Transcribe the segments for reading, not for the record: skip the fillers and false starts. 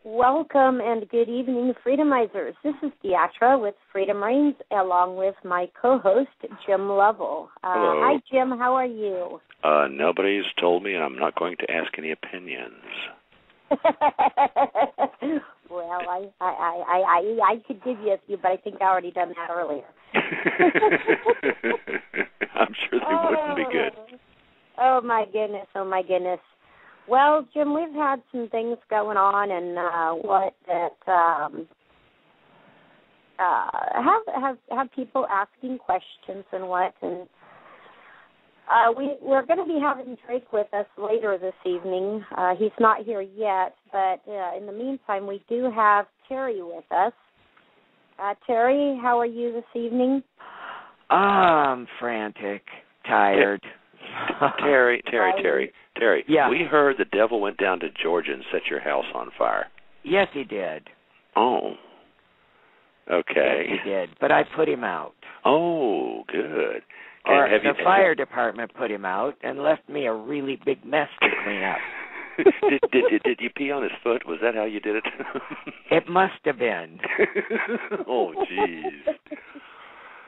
Welcome and good evening, Freedomizers. This is Deatra with Freedom Reigns, along with my co-host, Jim Lovell. Hello. Hi, Jim. How are you? Nobody's told me, and I'm not going to ask any opinions. Well, I could give you a few, but I think I already done that earlier. I'm sure they wouldn't be good. Oh, my goodness. Well, Jim, we've had some things going on, and have people asking questions and what, and we're going to be having Drake with us later this evening. He's not here yet, but in the meantime, we do have Terry with us. Terry, how are you this evening? I'm frantic, tired. Terry. Yeah. We heard the devil went down to Georgia and set your house on fire. Yes, he did. Oh. Okay. Yes, he did, but I put him out. Oh, good. Or the fire department put him out and left me a really big mess to clean up. Did you pee on his foot? Was that how you did it? It must have been. Oh, jeez.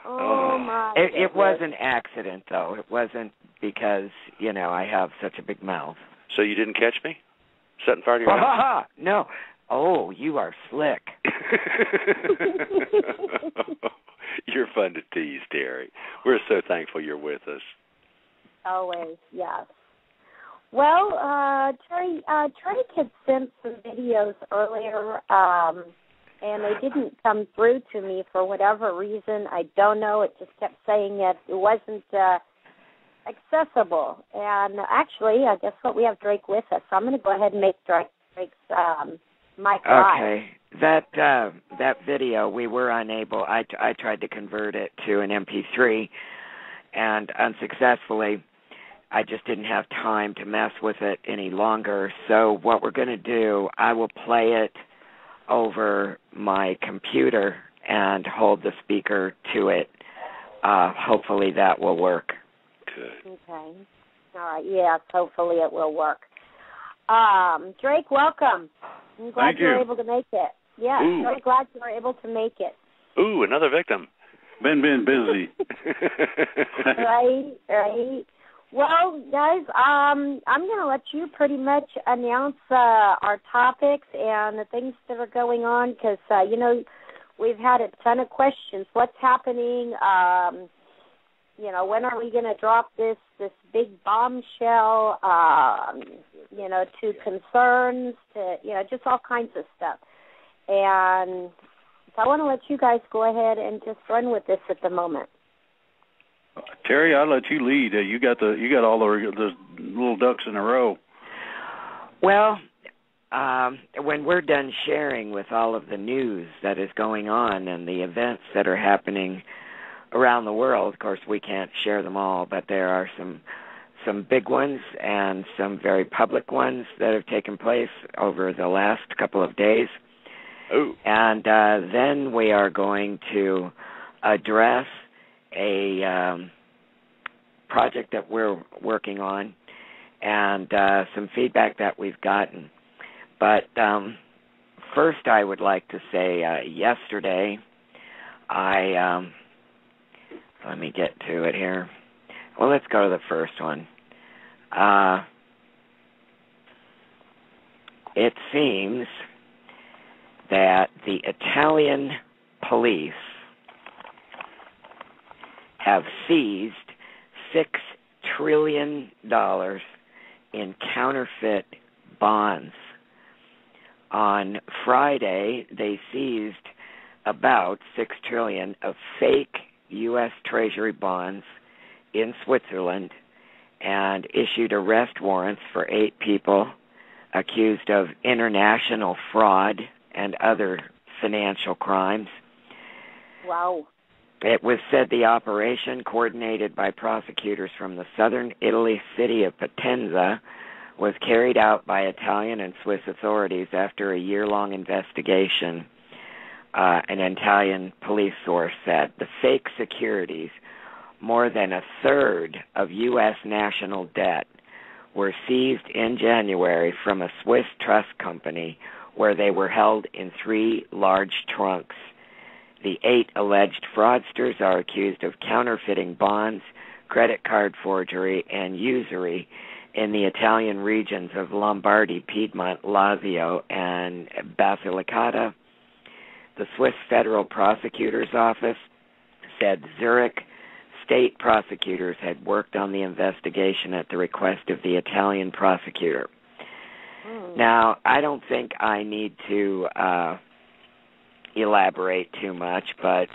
Oh, my It was an accident, though. It wasn't because, I have such a big mouth. So you didn't catch me? Setting fire to your house? No. Oh, you are slick. You're fun to tease, Terry. We're so thankful you're with us. Always, yes. Well, Terry had sent some videos earlier, and they didn't come through to me for whatever reason. I don't know. It just kept saying that it wasn't accessible. And actually, guess what? We have Drake with us, so I'm going to go ahead and make Drake's mic live. Okay. That video, we were unable. I tried to convert it to an MP3, and unsuccessfully. I just didn't have time to mess with it any longer. So what we're going to do, I will play it over my computer and hold the speaker to it. Hopefully that will work. Good. Okay. All right. Yes, hopefully it will work. Drake, welcome. I'm glad you were able to make it. Yeah, very glad you were able to make it. Ooh, another victim. Been busy. Right. Well, guys, I'm going to let you pretty much announce our topics and the things that are going on because, we've had a ton of questions. What's happening? When are we going to drop this big bombshell, to concerns, to, just all kinds of stuff. And so I want to let you guys go ahead and just run with this at the moment. Terry, I'll let you lead. You got all the little ducks in a row. Well, when we're done sharing with all of the news that is going on and the events that are happening around the world, of course we can't share them all, but there are some big ones and some very public ones that have taken place over the last couple of days. Ooh. And then we are going to address a project that we're working on and some feedback that we've gotten. But first I would like to say yesterday let me get to it here. Well, let's go to the first one. It seems that the Italian police have seized $6 trillion in counterfeit bonds. On Friday, they seized about $6 trillion of fake U.S. Treasury bonds in Switzerland and issued arrest warrants for 8 people accused of international fraud and other financial crimes. Wow. It was said the operation, coordinated by prosecutors from the southern Italy city of Potenza, was carried out by Italian and Swiss authorities after a year-long investigation. An Italian police source said the fake securities, more than a third of U.S. national debt, were seized in January from a Swiss trust company where they were held in 3 large trunks. The 8 alleged fraudsters are accused of counterfeiting bonds, credit card forgery, and usury in the Italian regions of Lombardy, Piedmont, Lazio, and Basilicata. The Swiss Federal Prosecutor's Office said Zurich state prosecutors had worked on the investigation at the request of the Italian prosecutor. Now, I don't think I need to elaborate too much, but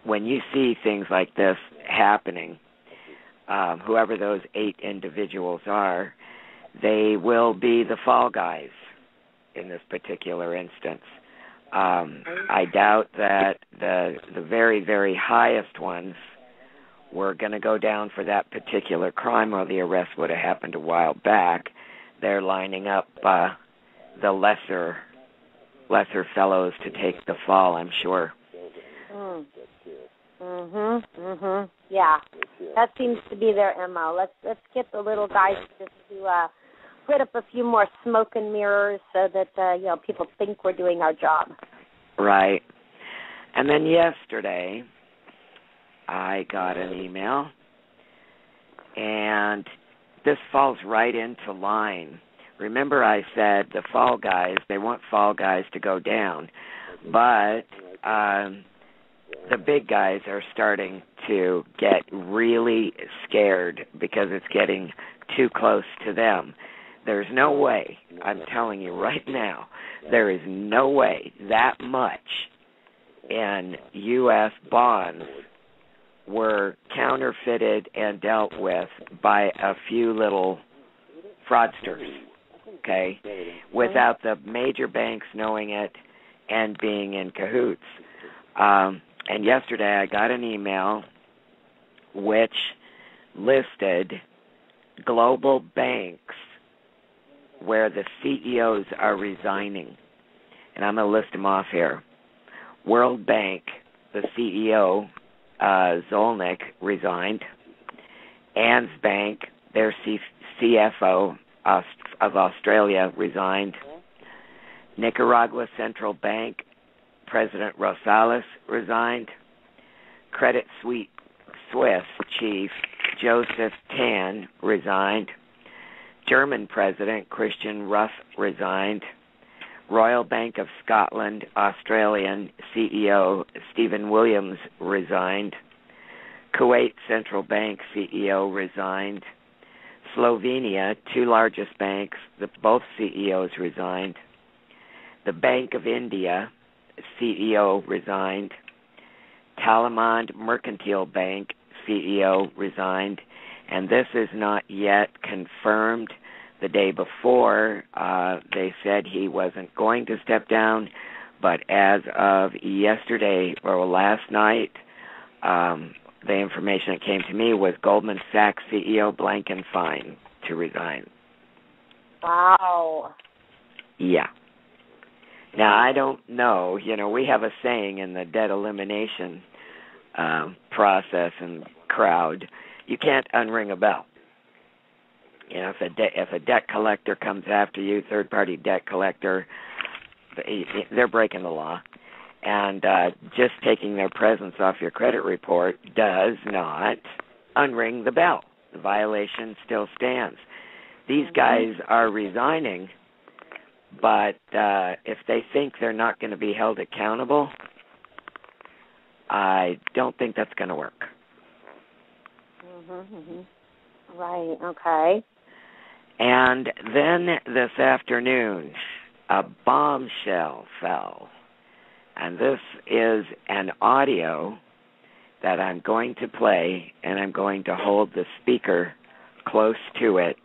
when you see things like this happening, whoever those 8 individuals are, they will be the fall guys in this particular instance. I doubt that the very, very highest ones were going to go down for that particular crime, or the arrest would have happened a while back. They're lining up the lesser fellows to take the fall, I'm sure. Yeah, that seems to be their MO. Let's get the little guys just to put up a few more smoke and mirrors so that people think we're doing our job. Right. And then yesterday, I got an email, and this falls right into line. Remember, I said the fall guys, they want fall guys to go down, but the big guys are starting to get really scared because it's getting too close to them. There's no way, I'm telling you right now, there is no way that much in U.S. bonds were counterfeited and dealt with by a few little fraudsters, okay, without the major banks knowing it and being in cahoots. And yesterday I got an email which listed global banks where the CEOs are resigning. And I'm going to list them off here. World Bank, the CEO, Zolnik, resigned. Anz Bank, their CFO of Australia, resigned. Nicaragua Central Bank, President Rosales resigned. Credit Suisse chief Joseph Tan resigned. German President Christian Ruff resigned. Royal Bank of Scotland, Australian CEO Stephen Williams resigned. Kuwait Central Bank CEO resigned. Slovenia, 2 largest banks, both CEOs resigned. The Bank of India CEO resigned. Talamand Mercantile Bank CEO resigned. And this is not yet confirmed. The day before, they said he wasn't going to step down, but as of yesterday or last night, the information that came to me was Goldman Sachs CEO Blankenfein to resign. Wow. Yeah. Now, I don't know. We have a saying in the debt elimination process and crowd, you can't unring a bell. If a debt collector comes after you, third-party debt collector, they're breaking the law. And just taking their presence off your credit report does not unring the bell. The violation still stands. These guys are resigning, but if they think they're not going to be held accountable, I don't think that's going to work. Right, okay. And then this afternoon, a bombshell fell. And this is an audio that I'm going to play, and I'm going to hold the speaker close to it,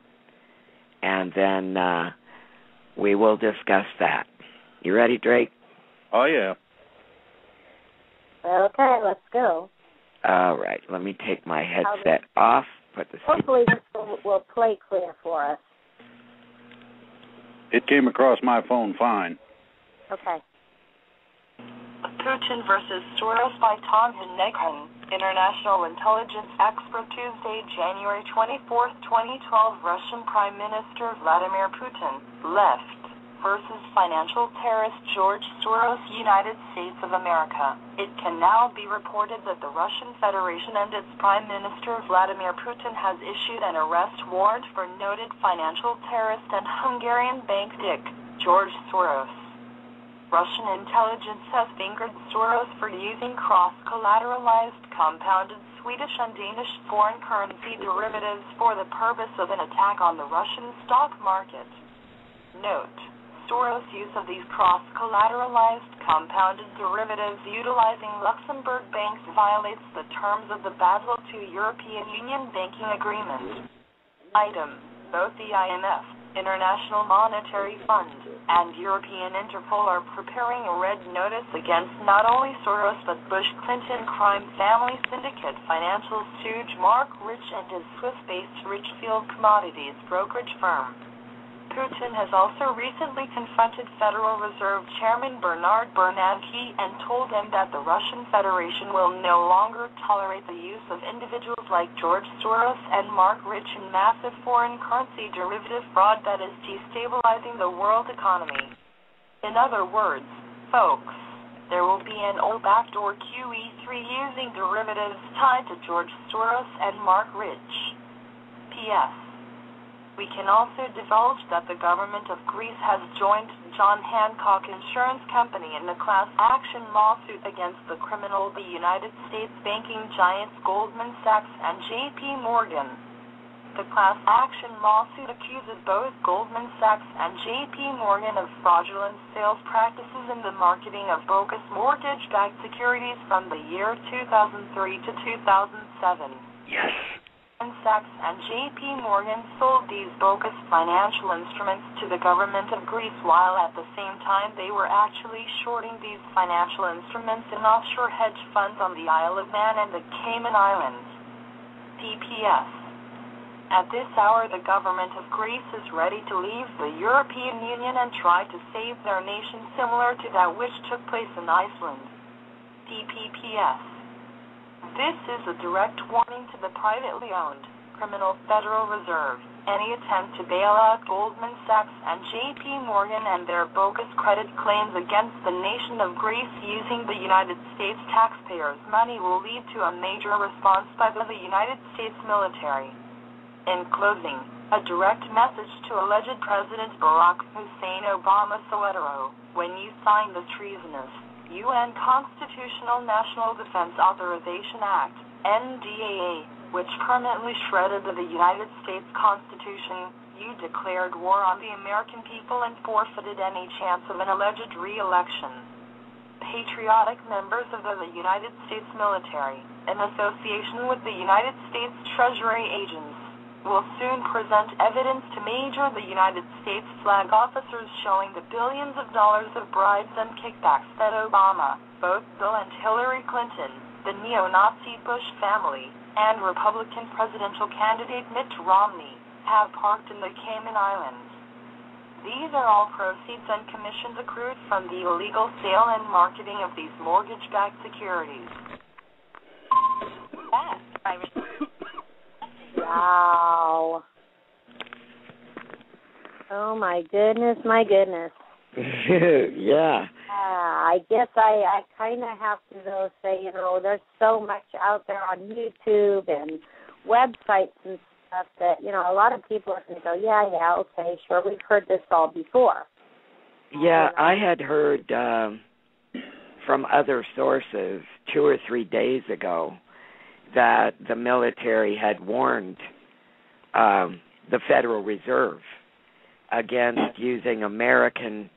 and then we will discuss that. You ready, Drake? Oh, yeah. Okay, let's go. All right, let me take my headset off. Hopefully this will play clear for us. It came across my phone fine. Okay. Putin versus Soros by Tom Hinnegren, International Intelligence Expert, Tuesday, January 24th, 2012. Russian Prime Minister Vladimir Putin left versus financial terrorist George Soros, United States of America. It can now be reported that the Russian Federation and its Prime Minister Vladimir Putin has issued an arrest warrant for noted financial terrorist and Hungarian bank dick, George Soros. Russian intelligence has fingered Soros for using cross-collateralized, compounded Swedish and Danish foreign currency derivatives for the purpose of an attack on the Russian stock market. Note: Soros' use of these cross-collateralized, compounded derivatives utilizing Luxembourg banks violates the terms of the Basel II European Union Banking Agreement. Item: both the IMF, International Monetary Fund, and European Interpol are preparing a red notice against not only Soros but Bush-Clinton crime family syndicate financial stooge Mark Rich and his Swiss-based Richfield Commodities brokerage firm. Putin has also recently confronted Federal Reserve Chairman Bernard Bernanke and told him that the Russian Federation will no longer tolerate the use of individuals like George Soros and Mark Rich in massive foreign currency derivative fraud that is destabilizing the world economy. In other words, folks, there will be an old backdoor QE3 using derivatives tied to George Soros and Mark Rich. P.S. We can also divulge that the government of Greece has joined John Hancock Insurance Company in a class action lawsuit against the United States banking giants Goldman Sachs and J.P. Morgan. The class action lawsuit accuses both Goldman Sachs and J.P. Morgan of fraudulent sales practices in the marketing of bogus mortgage-backed securities from the year 2003 to 2007. Yes. Goldman Sachs and J.P. Morgan sold these bogus financial instruments to the government of Greece while at the same time they were actually shorting these financial instruments in offshore hedge funds on the Isle of Man and the Cayman Islands. PPS. At this hour, the government of Greece is ready to leave the European Union and try to save their nation similar to that which took place in Iceland. PPPS. This is a direct warning to the privately owned, criminal Federal Reserve. Any attempt to bail out Goldman Sachs and J.P. Morgan and their bogus credit claims against the nation of Greece using the United States taxpayers' money will lead to a major response by the United States military. In closing, a direct message to alleged President Barack Hussein Obama Soetoro: when you sign the treasonous UN Constitutional National Defense Authorization Act, NDAA, which permanently shredded the United States Constitution, you declared war on the American people and forfeited any chance of an alleged re-election. Patriotic members of the United States military, in association with the United States Treasury agents, will soon present evidence to major the United States flag officers showing the billions of dollars of bribes and kickbacks that Obama, both Bill and Hillary Clinton, the neo-Nazi Bush family, and Republican presidential candidate Mitt Romney have parked in the Cayman Islands. These are all proceeds and commissions accrued from the illegal sale and marketing of these mortgage-backed securities. Wow. Oh, my goodness, my goodness. Yeah. I guess I kind of have to, though, say, there's so much out there on YouTube and websites and stuff that, a lot of people are going to go, yeah, okay, sure, we've heard this all before. Yeah, I had heard from other sources 2 or 3 days ago that the military had warned the Federal Reserve against using American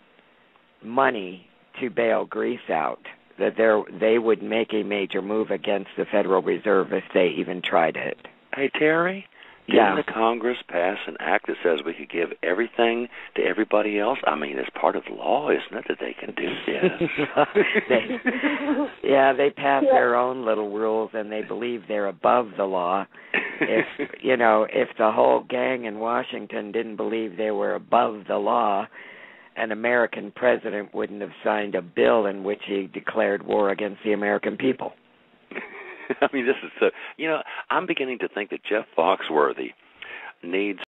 money to bail Greece out, that they would make a major move against the Federal Reserve if they even tried it. Hey, Terry, didn't the Congress pass an act that says we could give everything to everybody else? I mean, it's part of the law, isn't it, that they can do this? They pass their own little rules, and they believe they're above the law. If the whole gang in Washington didn't believe they were above the law, an American president wouldn't have signed a bill in which he declared war against the American people. I mean, this is so, I'm beginning to think that Jeff Foxworthy needs